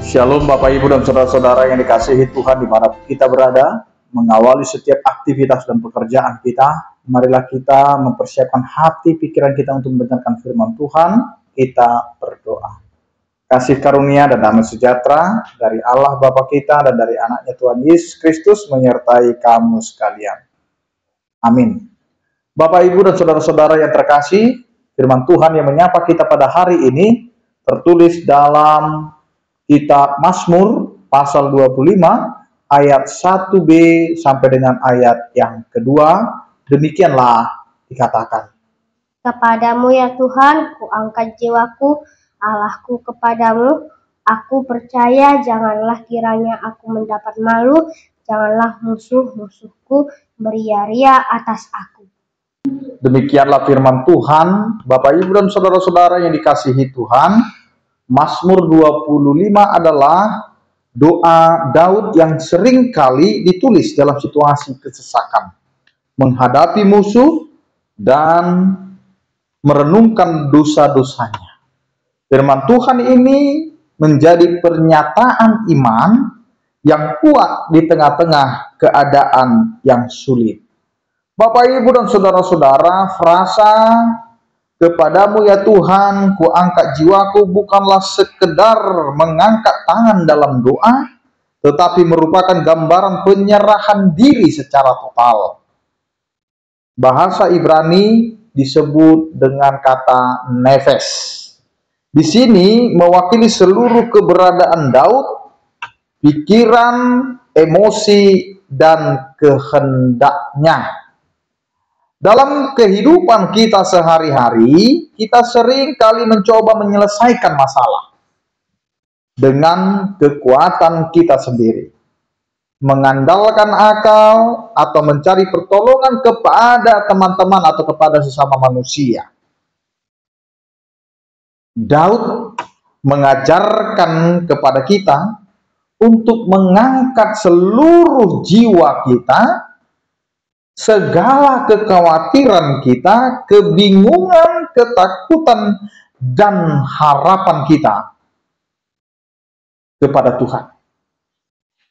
Shalom Bapak Ibu dan Saudara-saudara yang dikasihi Tuhan dimanapun kita berada. Mengawali setiap aktivitas dan pekerjaan kita, marilah kita mempersiapkan hati pikiran kita untuk mendengarkan firman Tuhan. Kita berdoa. Kasih karunia dan damai sejahtera dari Allah Bapa kita dan dari anaknya Tuhan Yesus Kristus menyertai kamu sekalian. Amin. Bapak Ibu dan Saudara-saudara yang terkasih, firman Tuhan yang menyapa kita pada hari ini tertulis dalam Kitab Mazmur pasal 25 ayat 1b sampai dengan ayat yang kedua. Demikianlah dikatakan. Kepadamu ya Tuhan, ku angkat jiwaku, Allahku kepadamu, aku percaya, janganlah kiranya aku mendapat malu, janganlah musuh-musuhku beria-ria atas aku. Demikianlah firman Tuhan. Bapak Ibu dan Saudara-saudara yang dikasihi Tuhan, Mazmur 25 adalah doa Daud yang sering kali ditulis dalam situasi kesesakan, menghadapi musuh dan merenungkan dosa-dosanya. Firman Tuhan ini menjadi pernyataan iman yang kuat di tengah-tengah keadaan yang sulit. Bapak Ibu dan Saudara-saudara, frasa "Kepadamu ya Tuhan, ku angkat jiwaku" bukanlah sekedar mengangkat tangan dalam doa, tetapi merupakan gambaran penyerahan diri secara total. Bahasa Ibrani disebut dengan kata nefes. Di sini mewakili seluruh keberadaan Daud, pikiran, emosi, dan kehendaknya. Dalam kehidupan kita sehari-hari, kita sering kali mencoba menyelesaikan masalah dengan kekuatan kita sendiri, mengandalkan akal atau mencari pertolongan kepada teman-teman atau kepada sesama manusia. Daud mengajarkan kepada kita untuk mengangkat seluruh jiwa kita, segala kekhawatiran kita, kebingungan, ketakutan, dan harapan kita kepada Tuhan.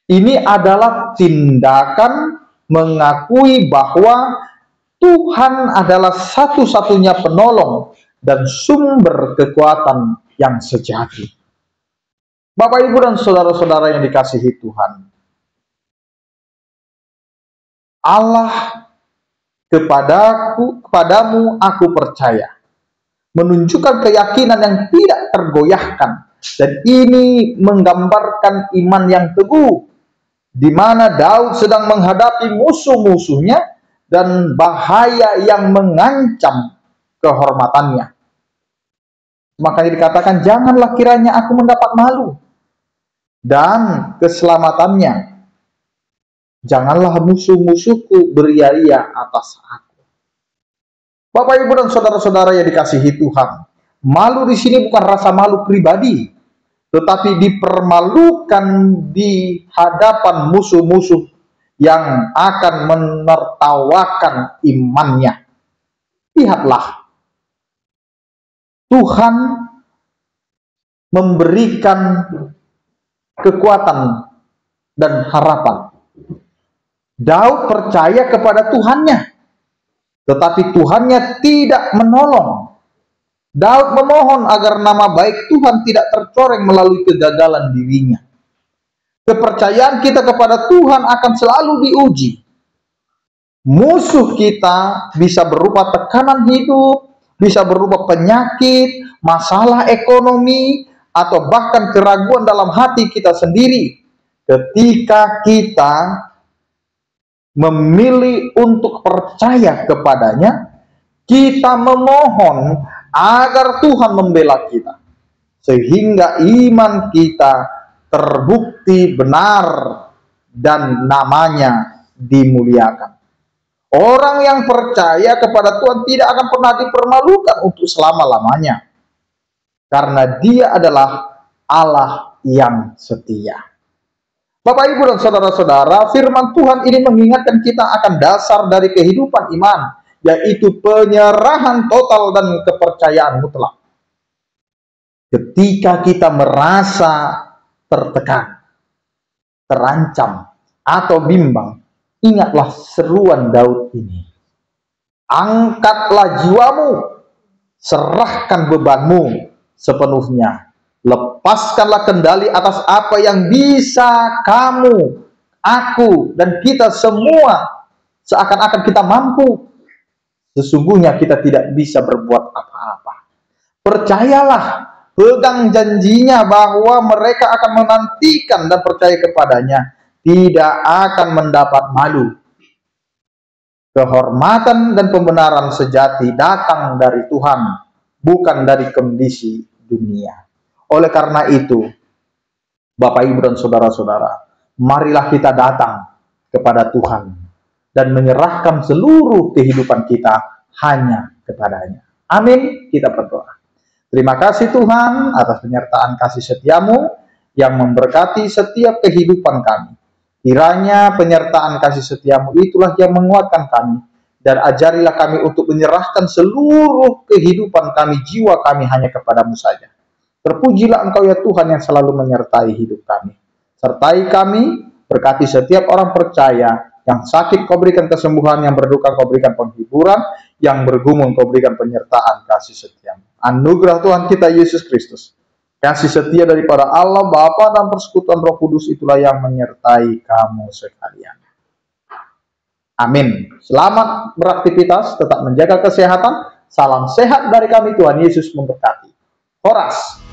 Ini adalah tindakan mengakui bahwa Tuhan adalah satu-satunya penolong dan sumber kekuatan yang sejati. Bapak, Ibu, dan Saudara-saudara yang dikasihi Tuhan, Allah kepadamu aku percaya, menunjukkan keyakinan yang tidak tergoyahkan, dan ini menggambarkan iman yang teguh, di mana Daud sedang menghadapi musuh-musuhnya dan bahaya yang mengancam kehormatannya. Makanya dikatakan, janganlah kiranya aku mendapat malu dan keselamatannya. Janganlah musuh-musuhku beria-ria atas aku. Bapak, Ibu, dan Saudara-saudara yang dikasihi Tuhan, malu di sini bukan rasa malu pribadi, tetapi dipermalukan di hadapan musuh-musuh yang akan menertawakan imannya. Lihatlah, Tuhan memberikan kekuatan dan harapan. Daud percaya kepada Tuhannya, tetapi Tuhannya tidak menolong. Daud memohon agar nama baik Tuhan tidak tercoreng melalui kegagalan dirinya. Kepercayaan kita kepada Tuhan akan selalu diuji. Musuh kita bisa berupa tekanan hidup, bisa berupa penyakit, masalah ekonomi, atau bahkan keraguan dalam hati kita sendiri. Ketika kita memilih untuk percaya kepadanya, kita memohon agar Tuhan membela kita, sehingga iman kita terbukti benar dan namanya dimuliakan. Orang yang percaya kepada Tuhan tidak akan pernah dipermalukan untuk selama-lamanya, karena Dia adalah Allah yang setia. Bapak, Ibu, dan Saudara-saudara, firman Tuhan ini mengingatkan kita akan dasar dari kehidupan iman, yaitu penyerahan total dan kepercayaan mutlak. Ketika kita merasa tertekan, terancam, atau bimbang, ingatlah seruan Daud ini. Angkatlah jiwamu, serahkan bebanmu sepenuhnya. Lepaskanlah kendali atas apa yang bisa kamu, aku, dan kita semua seakan-akan kita mampu. Sesungguhnya kita tidak bisa berbuat apa-apa. Percayalah, pegang janjinya bahwa mereka akan menantikan dan percaya kepadanya, tidak akan mendapat malu. Kehormatan dan pembenaran sejati datang dari Tuhan, bukan dari kondisi dunia. Oleh karena itu, Bapak Ibu dan saudara-saudara, marilah kita datang kepada Tuhan dan menyerahkan seluruh kehidupan kita hanya kepadanya. Amin. Kita berdoa. Terima kasih Tuhan atas penyertaan kasih setiamu yang memberkati setiap kehidupan kami. Kiranya penyertaan kasih setiamu itulah yang menguatkan kami, dan ajarilah kami untuk menyerahkan seluruh kehidupan kami, jiwa kami hanya kepadamu saja. Terpujilah Engkau ya Tuhan yang selalu menyertai hidup kami. Sertai kami, berkati setiap orang percaya. Yang sakit Kau berikan kesembuhan, yang berduka Kau berikan penghiburan, yang bergumul Kau berikan penyertaan kasih setiamu. Anugerah Tuhan kita Yesus Kristus, kasih setia daripada Allah Bapa dan persekutuan Roh Kudus itulah yang menyertai kamu sekalian. Amin. Selamat beraktivitas, tetap menjaga kesehatan. Salam sehat dari kami, Tuhan Yesus memberkati. Horas.